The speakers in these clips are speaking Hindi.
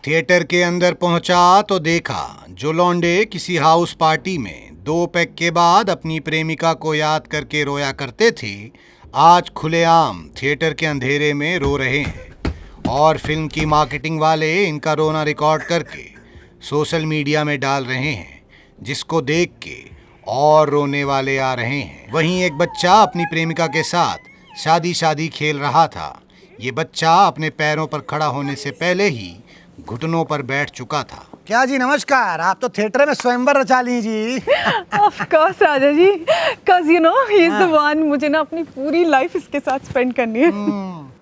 थिएटर के अंदर पहुंचा तो देखा जो लौंडे किसी हाउस पार्टी में 2 पैक के बाद अपनी प्रेमिका को याद करके रोया करते थे, आज खुलेआम थिएटर के अंधेरे में रो रहे हैं। और फिल्म की मार्केटिंग वाले इनका रोना रिकॉर्ड करके सोशल मीडिया में डाल रहे हैं, जिसको देख के और रोने वाले आ रहे हैं। वहीं एक बच्चा अपनी प्रेमिका के साथ शादी खेल रहा था। ये बच्चा अपने पैरों पर खड़ा होने से पहले ही घुटनों पर बैठ चुका था। क्या जी, नमस्कार। आप तो थिएटर में स्वयंवर रचा ली जी। Of course Raja ji, cause you know he is the one। मुझे ना अपनी पूरी लाइफ इसके साथ स्पेंड करनी है।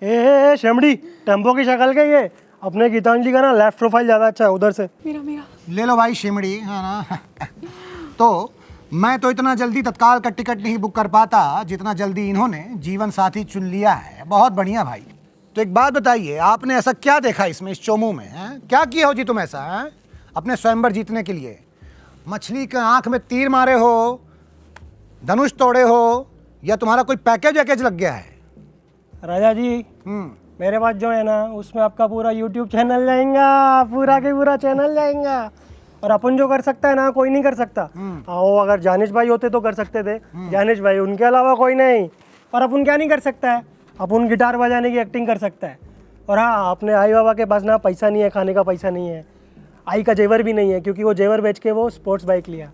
ए शेमड़ी, टेम्पो की शक्ल का ये अपने गीतांजलि का ना लेफ्ट प्रोफाइल ज्यादा अच्छा है, उधर से मेरा ले लो भाई शिमड़ी, है ना। तो मैं तो इतना जल्दी तत्काल का टिकट नहीं बुक कर पाता जितना जल्दी इन्होंने जीवन साथी चुन लिया है। बहुत बढ़िया भाई। तो एक बात बताइए, आपने ऐसा क्या देखा इसमें, इस चोमू में है? क्या किया हो जी तुम ऐसा है अपने स्वयंवर जीतने के लिए? मछली के आंख में तीर मारे हो, धनुष तोड़े हो, या तुम्हारा कोई पैकेज वैकेज लग गया है? राजा जी, मेरे पास जो है ना उसमें आपका पूरा यूट्यूब चैनल जाएगा, पूरा के पूरा चैनल जाएगा। और अपन जो कर सकता है ना कोई नहीं कर सकता। आओ, अगर जानिश भाई होते तो कर सकते थे, जानिश भाई, उनके अलावा कोई नहीं। और अपन क्या नहीं कर सकता है, अपन गिटार बजाने की एक्टिंग कर सकता है। और हाँ, अपने आई बाबा के पास ना पैसा नहीं है, खाने का पैसा नहीं है, आई का जेवर भी नहीं है, क्योंकि वो जेवर बेच के वो स्पोर्ट्स बाइक लिया।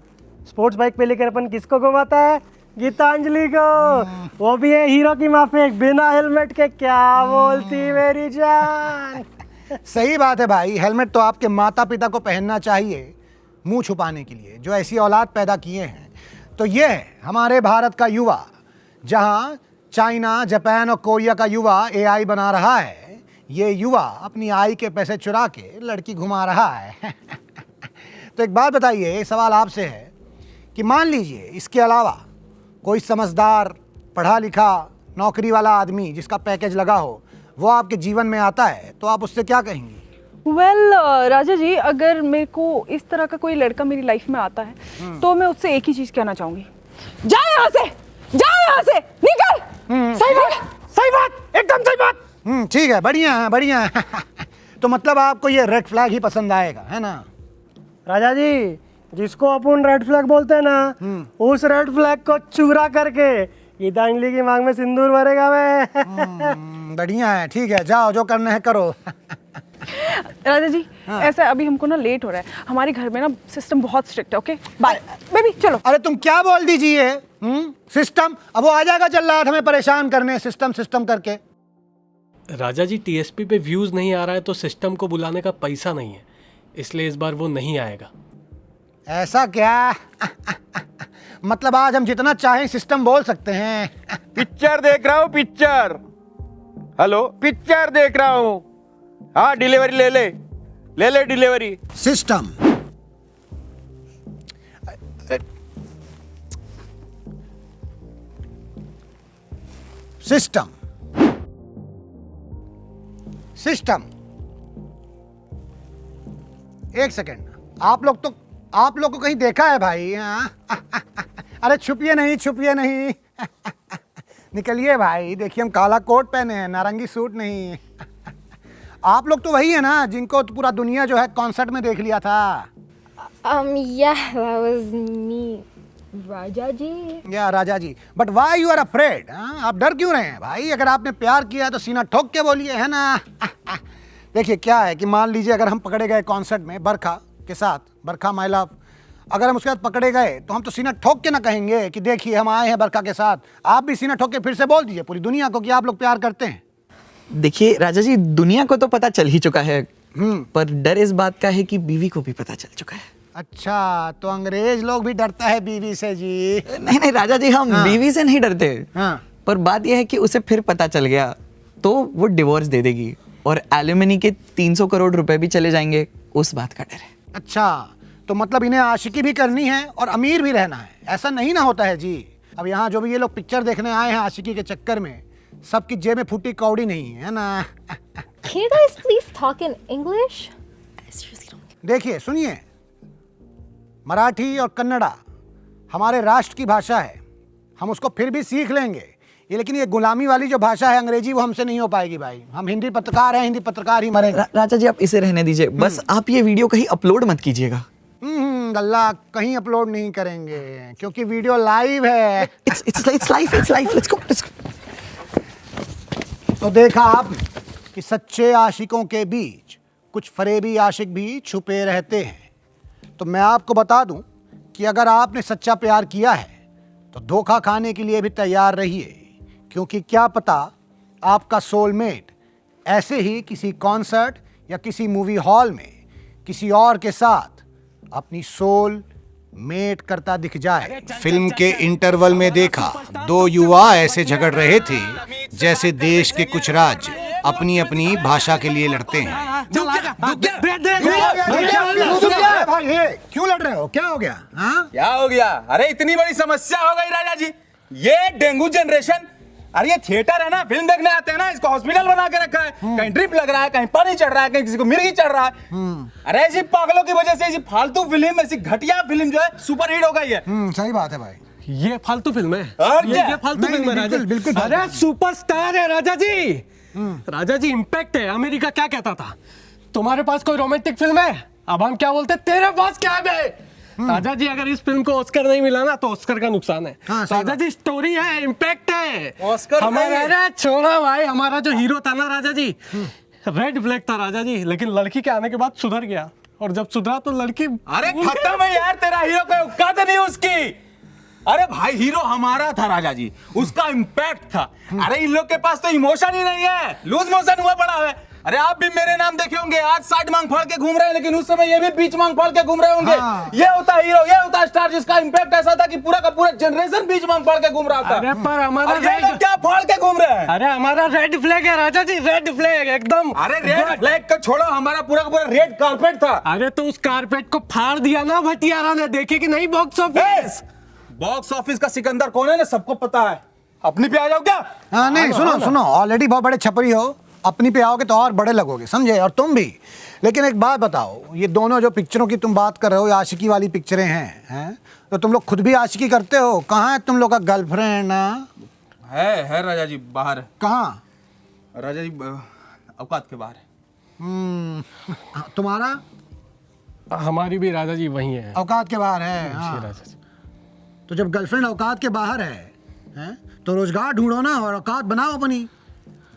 स्पोर्ट्स बाइक पे लेकर अपन किसको घुमाता है? गीतांजलि को। वो भी है हीरो की माफिक, बिना हेलमेट के। क्या बोलती मेरी जान। सही बात है भाई, हेलमेट तो आपके माता पिता को पहनना चाहिए मुंह छुपाने के लिए, जो ऐसी औलाद पैदा किए हैं। तो ये है हमारे भारत का युवा, जहाँ चाइना, जापान और कोरिया का युवा एआई बना रहा है, ये युवा अपनी आई के पैसे चुरा के लड़की घुमा रहा है। तो एक बात बताइए, सवाल आपसे है कि मान लीजिए इसके अलावा कोई समझदार, पढ़ा लिखा, नौकरी वाला आदमी जिसका पैकेज लगा हो, वो आपके जीवन में आता है, तो आप उससे क्या कहेंगी? वेल राजा जी, अगर मेरे को इस तरह का कोई लड़का मेरी लाइफ में आता है तो मैं उससे एक ही चीज कहना चाहूंगी, जा यहाँ से, जा यहाँ से, निकल। सही बात, एकदम सही बात। ठीक है, बढ़िया है, बढ़िया है। तो मतलब आपको ये रेड फ्लैग ही पसंद आएगा, है ना? राजा जी, जिसको अपन रेड फ्लैग बोलते हैं ना, उस रेड फ्लैग को चूरा करके गीतांजलि की मांग में सिंदूर भरेगा मैं। बढ़िया है, ठीक है, जाओ जो करना है करो। राजा जी, ऐसा अभी हमको ना लेट हो रहा है, हमारे घर में ना सिस्टम बहुत स्ट्रिक्ट है। ओके बाय बेबी, चलो। अरे तुम क्या बोल दीजिए, सिस्टम? अब वो आ जाएगा चल रहा था हमें परेशान करने, सिस्टम करके। राजा जी, टीएसपी पे व्यूज नहीं आ रहा है तो सिस्टम को बुलाने का पैसा नहीं है, इसलिए इस बार वो नहीं आएगा। ऐसा क्या? मतलब आज हम जितना चाहें सिस्टम बोल सकते हैं? पिक्चर देख रहा हूँ, पिक्चर। हेलो, पिक्चर देख रहा हूँ। हाँ, डिलीवरी ले ले डिलीवरी। सिस्टम सिस्टम सिस्टम एक सेकेंड, आप लोग को कहीं देखा है भाई? अरे छुपिए नहीं। निकलिए भाई, देखिए हम काला कोट पहने हैं, नारंगी सूट नहीं। आप लोग तो वही है ना जिनको तो पूरा दुनिया जो है कॉन्सर्ट में देख लिया था। Yeah, that was me, Raja ji. या Raja ji, but why you are afraid? आप डर क्यों रहे हैं भाई? अगर आपने प्यार किया तो सीना ठोक के बोलिए, है ना? देखिए क्या है कि मान लीजिए अगर हम पकड़े गए कॉन्सर्ट में बरखा के साथ, बरखा माय लव, अगर हम उसके साथ पकड़े गए तो हम तो सीना ठोक के ना कहेंगे कि देखिए हम आए हैं बरखा के साथ। आप भी सीना ठोक के फिर से बोल दीजिए पूरी दुनिया को कि आप लोग प्यार करते हैं। देखिए राजा जी, दुनिया को तो पता चल ही चुका है, पर डर इस बात का है कि बीवी को भी पता चल चुका है। अच्छा, तो अंग्रेज लोग भी डरता है बीवी से जी? नहीं राजा जी, हम बीवी से नहीं डरते। पर बात यह है कि उसे फिर पता चल गया तो वो डिवोर्स दे देगी और एलिमनी के 300 करोड़ रुपए भी चले जाएंगे, उस बात का डर है। अच्छा, तो मतलब इन्हें आशिकी भी करनी है और अमीर भी रहना है, ऐसा नहीं ना होता है जी। अब यहाँ जो भी ये लोग पिक्चर देखने आए हैं आशिकी के चक्कर में, सबकी जेब में फूटी कौड़ी नहीं है ना? Can you guys please talk in English? I seriously don't. देखिए सुनिए, मराठी और कन्नड़ा हमारे राष्ट्र की भाषा है, हम उसको फिर भी सीख लेंगे। ये लेकिन ये गुलामी वाली जो भाषा है अंग्रेजी, वो हमसे नहीं हो पाएगी भाई। हम हिंदी पत्रकार हैं, हिंदी पत्रकार ही मरेंगे। राजा जी आप इसे रहने दीजिए, बस आप ये वीडियो कहीं अपलोड मत कीजिएगा। गल्ला कहीं अपलोड नहीं करेंगे क्योंकि वीडियो लाइव है। It's live, let's go. तो देखा आपने कि सच्चे आशिकों के बीच कुछ फरेबी आशिक भी छुपे रहते हैं। तो मैं आपको बता दूं कि अगर आपने सच्चा प्यार किया है तो धोखा खाने के लिए भी तैयार रहिए, क्योंकि क्या पता आपका सोलमेट ऐसे ही किसी कॉन्सर्ट या किसी मूवी हॉल में किसी और के साथ अपनी सोल मेट करता दिख जाए। फिल्म के इंटरवल में देखा दो युवा ऐसे झगड़ रहे थे जैसे देश के कुछ राज्य अपनी अपनी भाषा के लिए लड़ते हैं। क्यों लड़ रहे हो? क्या हो गया? हाँ? क्या हो गया? अरे इतनी बड़ी समस्या हो गई राजा जी, ये डेंगू जनरेशन। अरे ये थिएटर है ना, फिल्म देखने आते हैं ना, इसको हॉस्पिटल बना के रखा है। कहीं ड्रिप लग रहा है, कहीं पानी चढ़ रहा है, कहीं किसी को मिर्गी चढ़ रहा है। अरे ऐसी पागलों की वजह से ऐसी फालतू फिल्म, ऐसी घटिया फिल्म जो है सुपर हिट हो गई है। सही बात है भाई। ये फालतू फिल्म है। और क्या? ये फालतू फिल्म है राजा। बिल्कुल। अरे सुपरस्टार है राजा जी। राजा जी इम्पैक्ट है। अमेरिका क्या कहता था, तुम्हारे पास कोई रोमांटिक फिल्म है? अब हम क्या बोलते, तेरे पास क्या है? राजा जी अगर इस फिल्म को ऑस्कर नहीं मिला ना तो ऑस्कर का नुकसान है। राजा जी स्टोरी है, इम्पैक्ट है। ऑस्कर हमारा, अरे छोड़ो भाई, हमारा जो हीरो था ना राजा जी, रेड फ्लैग था राजा जी, लेकिन लड़की के आने के बाद सुधर गया, और जब सुधरा तो लड़की, अरे खत्म है यार, तेरा हीरो कोई औकात नहीं उसकी। अरे भाई हीरो हमारा था राजा जी, उसका इम्पैक्ट था। अरे इन लोग के पास तो इमोशन ही नहीं है, लूज मोशन हुआ पड़ा है। अरे आप भी मेरे नाम देखे होंगे, आज साइड मांग फाड़ के घूम रहे हैं, लेकिन उस समय ये भी बीच मांग फाड़ के घूम रहे होंगे। ये होता हीरो, ये होता स्टार, जिसका इम्पैक्ट ऐसा था कि पूरा का पूरा जनरेशन बीच मांग फाड़ के घूम रहा था। अरे पर हमारा ये लोग क्या फाड़ के घूम रहे हैं? अरे हमारा रेड फ्लैग है राजा जी, रेड फ्लैग एकदम। अरे रेड फ्लैग को छोड़ो, हमारा पूरा का पूरा रेड कारपेट था। अरे तो उस कारपेट को फाड़ दिया ना भटियारा ने, देखे कि नहीं बॉक्स ऑफिस? बॉक्स ऑफिस का सिकंदर कौन है ना, सबको पता है। अपनी पे आ जाओ क्या? हाँ नहीं, सुनो, ऑलरेडी बहुत बड़े छपरी हो, अपनी पे आओगे तो और बड़े लगोगे, समझे? और तुम भी। लेकिन एक बात बताओ, ये दोनों जो पिक्चरों की तुम बात कर रहे हो, ये आशिकी वाली पिक्चरें हैं, तो तुम लोग खुद भी आशिकी करते हो? कहाँ है तुम लोग का गर्लफ्रेंड? है राजा जी, बाहर। कहाँ? राजा जी औकात के बाहर है। तुम्हारा? हमारी भी राजा जी वही है, औकात के बाहर है। हाँ। राजा जी। तो जब गर्लफ्रेंड औकात के बाहर है तो रोजगार ढूंढो ना, और औकात बनाओ अपनी।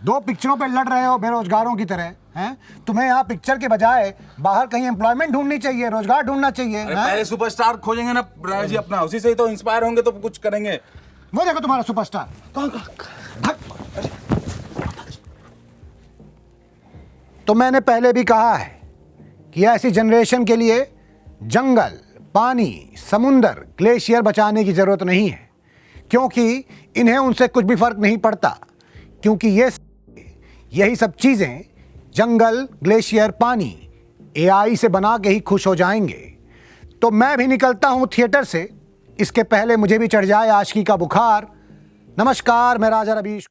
दो पिक्चरों पे लड़ रहे हो बेरोजगारों की तरह, हैं? तुम्हें यहाँ पिक्चर के बजाय बाहर कहीं एम्प्लॉयमेंट ढूंढनी चाहिए, रोजगार ढूंढना चाहिए। पहले सुपरस्टार खोजेंगे ना राजा जी अपना, उसी से ही तो इंस्पायर होंगे तो कुछ करेंगे। वो देखो तुम्हारा सुपरस्टार। तो मैंने पहले भी कहा है कि ऐसी जनरेशन के लिए जंगल, पानी, समुंदर, ग्लेशियर बचाने की जरूरत नहीं है, क्योंकि इन्हें उनसे कुछ भी फर्क नहीं पड़ता, क्योंकि यही सब चीजें, जंगल, ग्लेशियर, पानी, एआई से बना के ही खुश हो जाएंगे। तो मैं भी निकलता हूं थिएटर से, इसके पहले मुझे भी चढ़ जाए आशिकी का बुखार। नमस्कार, मैं राजा रवीश।